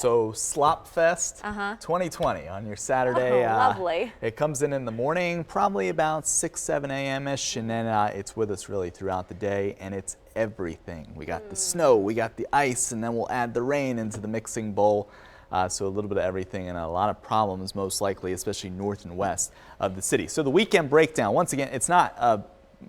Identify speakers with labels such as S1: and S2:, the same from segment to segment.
S1: So Slop Fest 2020 on your Saturday.
S2: Lovely.
S1: It comes in the morning, probably about 6, 7 a.m.-ish, and then it's with us really throughout the day, and it's everything. We got the snow, we got the ice, and then we'll add the rain into the mixing bowl. So a little bit of everything and a lot of problems most likely, especially north and west of the city. So the weekend breakdown, once again, it's not a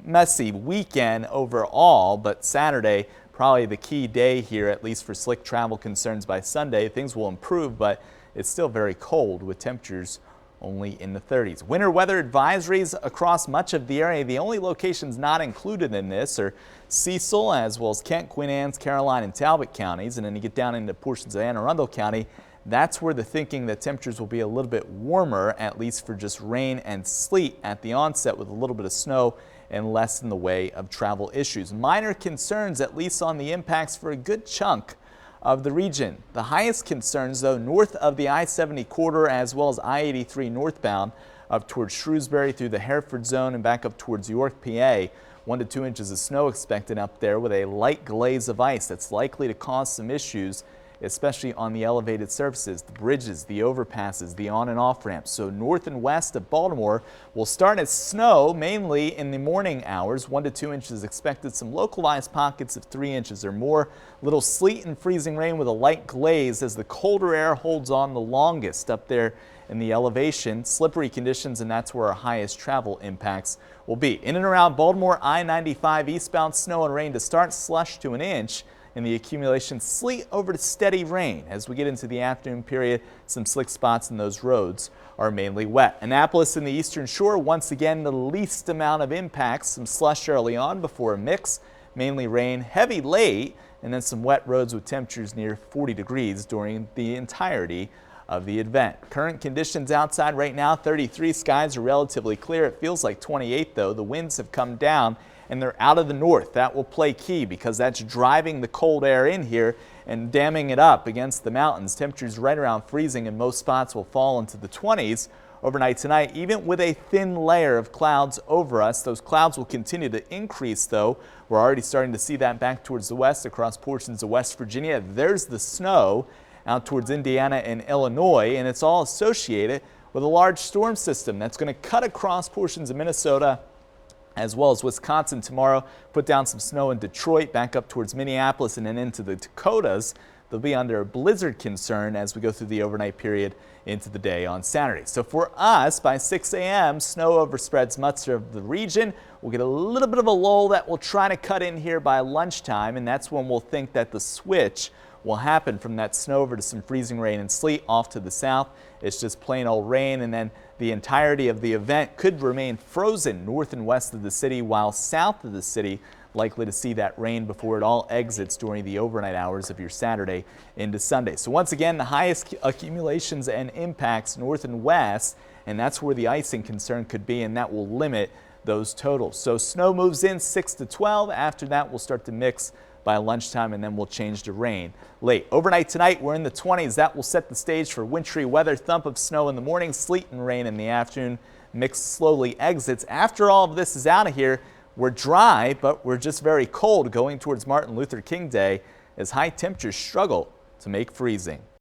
S1: messy weekend overall, but Saturday probably the key day here, at least for slick travel concerns. By Sunday, things will improve, but it's still very cold with temperatures only in the 30s. Winter weather advisories across much of the area. The only locations not included in this are Cecil, as well as Kent, Queen Anne's, Caroline, and Talbot counties. And then you get down into portions of Anne Arundel County. That's where the thinking that temperatures will be a little bit warmer, at least for just rain and sleet at the onset, with a little bit of snow and less in the way of travel issues. Minor concerns, at least on the impacts for a good chunk of the region. The highest concerns, though, north of the I-70 corridor, as well as I-83 northbound up towards Shrewsbury through the Hereford zone and back up towards York, PA. 1 to 2 inches of snow expected up there with a light glaze of ice that's likely to cause some issues, especially on the elevated surfaces, the bridges, the overpasses, the on and off ramps. So north and west of Baltimore will start as snow, mainly in the morning hours. 1 to 2 inches expected, some localized pockets of 3 inches or more. Little sleet and freezing rain with a light glaze as the colder air holds on the longest up there in the elevation. Slippery conditions, and that's where our highest travel impacts will be. In and around Baltimore, I-95 eastbound, snow and rain to start, slush to an inch. And the accumulation, sleet over to steady rain. As we get into the afternoon period, some slick spots in those roads are mainly wet. Annapolis and the Eastern Shore, once again, the least amount of impacts. Some slush early on before a mix, mainly rain, heavy late, and then some wet roads with temperatures near 40 degrees during the entirety of the event. Current conditions outside right now, 33. Skies are relatively clear. It feels like 28, though. The winds have come down, and they're out of the north. That will play key because that's driving the cold air in here and damming it up against the mountains. Temperatures right around freezing, and most spots will fall into the 20s overnight tonight, even with a thin layer of clouds over us. Those clouds will continue to increase, though. We're already starting to see that back towards the west across portions of West Virginia. There's the snow out towards Indiana and Illinois, and it's all associated with a large storm system that's going to cut across portions of Minnesota as well as Wisconsin tomorrow. Put down some snow in Detroit, back up towards Minneapolis and then into the Dakotas. They'll be under a blizzard concern as we go through the overnight period into the day on Saturday. So for us, by 6 a.m., snow overspreads much of the region. We'll get a little bit of a lull that will try to cut in here by lunchtime, and that's when we'll think that the switch will happen from that snow over to some freezing rain and sleet off to the south. It's just plain old rain, and then the entirety of the event could remain frozen north and west of the city, while south of the city likely to see that rain before it all exits during the overnight hours of your Saturday into Sunday. So once again, the highest accumulations and impacts north and west, and that's where the icing concern could be, and that will limit those totals. So snow moves in 6 to 12. After that, we'll start to mix by lunchtime, and then we'll change to rain late. Overnight tonight, we're in the 20s. That will set the stage for wintry weather. Thump of snow in the morning, sleet and rain in the afternoon. Mix slowly exits. After all of this is out of here, we're dry, but we're just very cold going towards Martin Luther King Day as high temperatures struggle to make freezing.